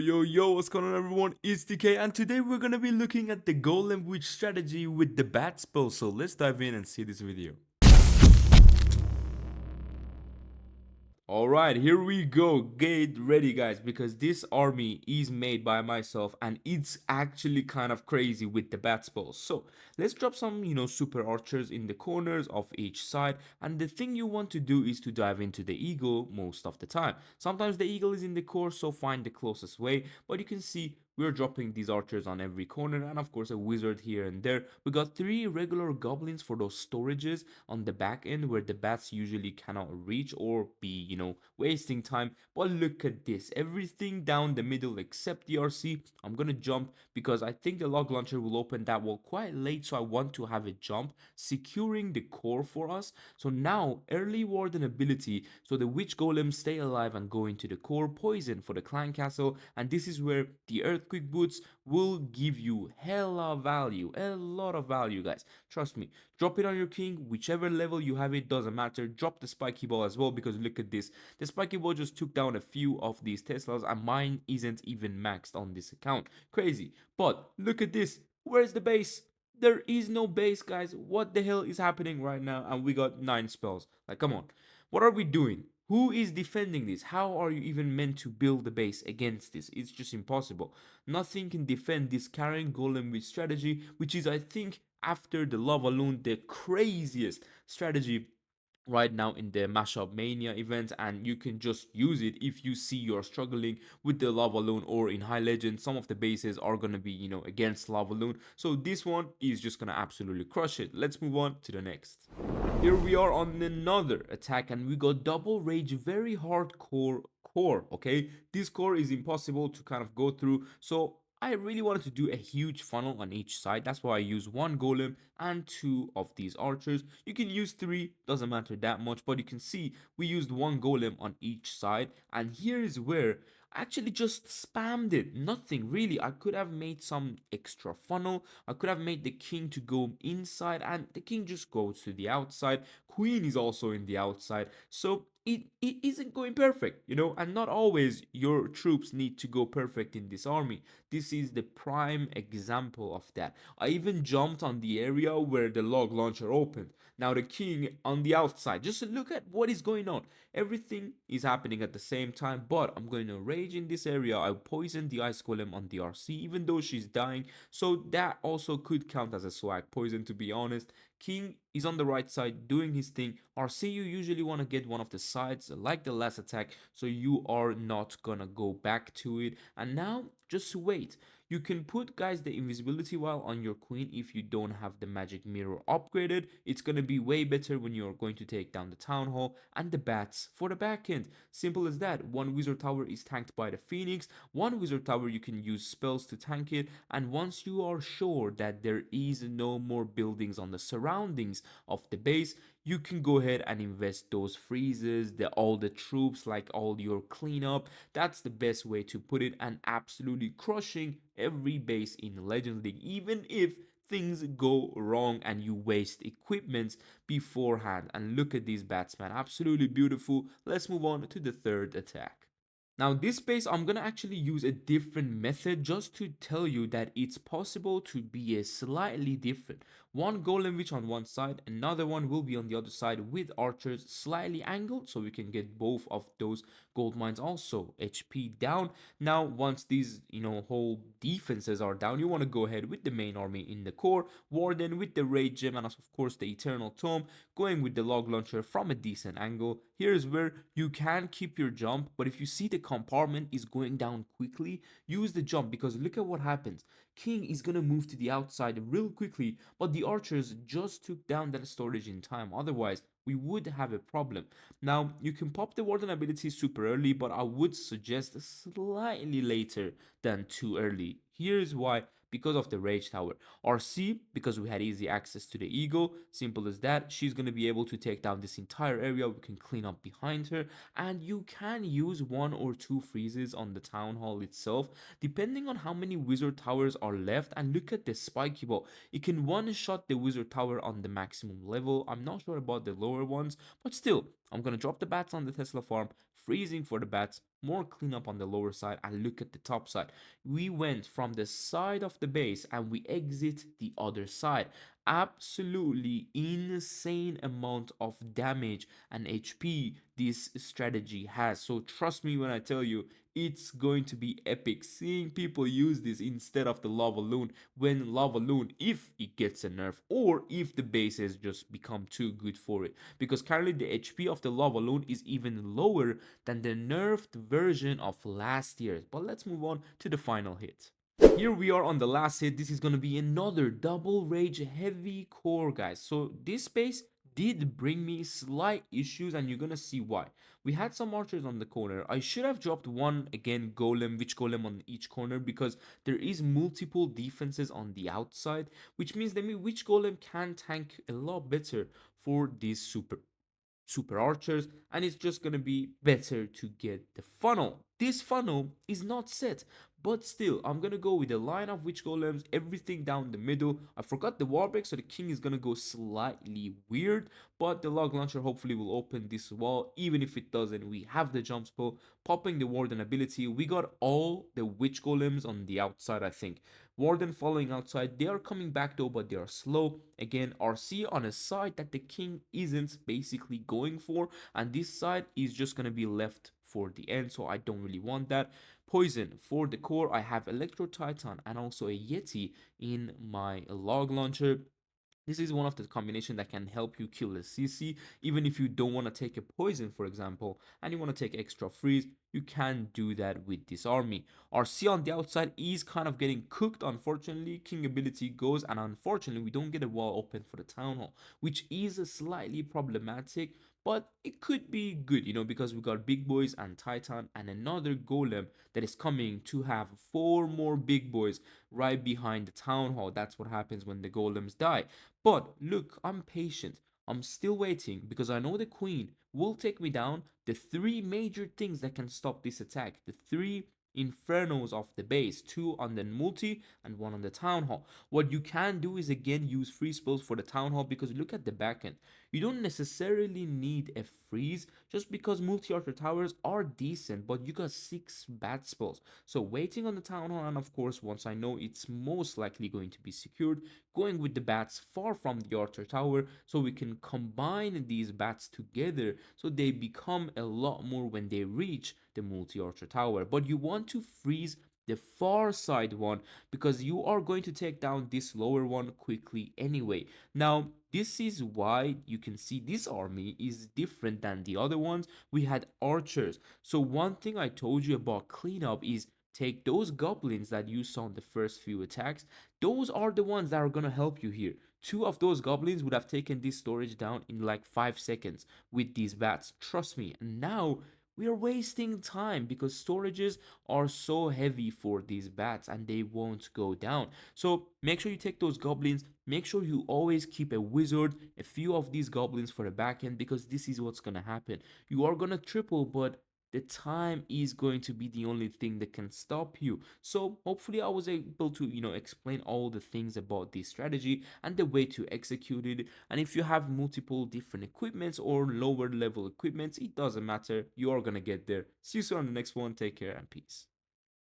Yo, what's going on everyone? It's TK and today we're gonna be looking at the Golem witch strategy with the bat spell. So let's dive in and see this video. Alright, here we go. Get ready guys, because this army is made by myself and it's actually kind of crazy with the bat spells. So let's drop some, super archers in the corners of each side, and the thing you want to do is to dive into the eagle most of the time. Sometimes the eagle is in the core, so find the closest way, but you can see we're dropping these archers on every corner, and of course a wizard here and there. We got 3 regular goblins for those storages on the back end where the bats usually cannot reach or be, wasting time. But look at this, everything down the middle except the RC. I'm gonna jump because I think the log launcher will open that wall quite late, so I want to have it jump, securing the core for us. So now early warden ability, so the witch golems stay alive and go into the core. Poison for the clan castle, and this is where the earthquake boots will give you hella value, a lot of value guys, trust me. Drop it on your king, whichever level you have it, doesn't matter. Drop the spiky ball as well, because look at this, the spiky ball just took down a few of these Teslas and mine isn't even maxed on this account. Crazy. But look at this, where's the base? There is no base guys. What the hell is happening right now? And we got 9 spells. Like, come on, what are we doing? Who is defending this? How are you even meant to build a base against this? It's just impossible. Nothing can defend this carrying golem with strategy, which is, I think, after the lava loon, the craziest strategy right now in the MashUp Mania event, and you can just use it if you see you're struggling with the lava loon, or in high legend some of the bases are gonna be, against lava loon. So this one is just gonna absolutely crush it. Let's move on to the next. Here we are on another attack, and we got double rage, very hardcore core. Okay, this core is impossible to kind of go through, so I really wanted to do a huge funnel on each side. That's why I use 1 golem and 2 of these archers. You can use 3, doesn't matter that much, but you can see we used 1 golem on each side. And here is where I actually just spammed it. Nothing really. I could have made some extra funnel. I could have made the king to go inside, and the king just goes to the outside. Queen is also in the outside. So it isn't going perfect, and not always your troops need to go perfect in this army. This is the prime example of that. I even jumped on the area where the log launcher opened. Now the king on the outside. Just look at what is going on. Everything is happening at the same time, but I'm going to rage in this area. I poisoned the ice golem on the RC, even though she's dying, so that also could count as a swag poison, to be honest. King is on the right side doing his thing. RC, you usually want to get one of the sides like the last attack, so you are not gonna go back to it. And now just wait. You can put guys the invisibility wall on your queen if you don't have the magic mirror upgraded. It's gonna be way better when you're going to take down the town hall and the bats for the back end. Simple as that. 1 wizard tower is tanked by the phoenix. 1 wizard tower you can use spells to tank it, and once you are sure that there is no more buildings on the surroundings of the base, you can go ahead and invest those freezes, all the troops, like all your cleanup. That's the best way to put it, and absolutely crushing every base in Legends League, even if things go wrong and you waste equipment beforehand. And look at these batsmen, absolutely beautiful. Let's move on to the third attack. Now this base, I'm gonna actually use a different method just to tell you that it's possible to be a slightly different. 1 golem witch on one side, another one will be on the other side with archers slightly angled, so we can get both of those gold mines also HP down. Now once these, whole defenses are down, you want to go ahead with the main army in the core, warden with the rage gem, and of course the eternal tome, going with the log launcher from a decent angle. Here's where you can keep your jump, but if you see the compartment is going down quickly, use the jump, because look at what happens. King is gonna move to the outside real quickly, but the archers just took down that storage in time. Otherwise we would have a problem. Now you can pop the warden ability super early, but I would suggest slightly later than too early. Here's why: because of the rage tower. RC, because we had easy access to the eagle, simple as that. She's going to be able to take down this entire area. We can clean up behind her, and you can use 1 or 2 freezes on the town hall itself, depending on how many wizard towers are left. And look at the spiky ball, it can one shot the wizard tower on the maximum level. I'm not sure about the lower ones, but still, I'm gonna drop the bats on the Tesla farm, freezing for the bats, more cleanup on the lower side and look at the top side. We went from the side of the base and we exit the other side. Absolutely insane amount of damage and HP this strategy has. So trust me when I tell you, it's going to be epic seeing people use this instead of the lava loon, when lava loon, if it gets a nerf or if the bases just become too good for it, because currently the HP of the lava loon is even lower than the nerfed version of last year. But let's move on to the final hit. Here we are on the last hit. This is going to be another double rage heavy core, guys. So this space did bring me slight issues, and you're gonna see why. We had some archers on the corner. I should have dropped one again golem, witch golem on each corner, because there is multiple defenses on the outside, which means that witch golem can tank a lot better for these super archers, and it's just gonna be better to get the funnel. This funnel is not set, but still I'm gonna go with a line of witch golems, everything down the middle. I forgot the wall break, so the king is gonna go slightly weird, but the log launcher hopefully will open this wall. Even if it doesn't, we have the jump spell, popping the warden ability. We got all the witch golems on the outside, I think. Warden following outside. They are coming back though, but they are slow. Again, RC on a side that the king isn't basically going for, and this side is just gonna be left for the end, so I don't really want that. Poison for the core. I have Electro Titan and also a Yeti in my log launcher. This is one of the combination that can help you kill a CC. Even if you don't want to take a poison, for example, and you want to take extra freeze, you can do that with this army. RC on the outside is kind of getting cooked, unfortunately. King ability goes, and unfortunately we don't get a wall open for the town hall, which is slightly problematic, but it could be good, because we got big boys and Titan and another golem that is coming to have 4 more big boys right behind the town hall. That's what happens when the golems die. But look, I'm patient. I'm still waiting because I know the queen will take me down. The 3 major things that can stop this attack, the 3 infernos of the base, 2 on the multi and 1 on the town hall. What you can do is again use free spells for the town hall, because look at the backend. You don't necessarily need a freeze, just because multi-archer towers are decent, but you got 6 bad spells. So waiting on the town hall, and of course once I know it's most likely going to be secured, going with the bats far from the archer tower, so we can combine these bats together so they become a lot more when they reach the multi-archer tower. But you want to freeze the far side one, because you are going to take down this lower one quickly anyway. Now this is why you can see this army is different than the other ones. We had archers. So one thing I told you about cleanup is take those goblins that you saw in the first few attacks. Those are the ones that are gonna help you here. 2 of those goblins would have taken this storage down in like 5 seconds with these bats, trust me. And now we are wasting time because storages are so heavy for these bats and they won't go down. So make sure you take those goblins. Make sure you always keep a wizard, a few of these goblins for the back end, because this is what's gonna happen. You are gonna triple, but the time is going to be the only thing that can stop you. So hopefully I was able to explain all the things about this strategy and the way to execute it. And if you have multiple different equipments or lower level equipments, it doesn't matter, you are gonna get there. See you soon on the next one. Take care and peace.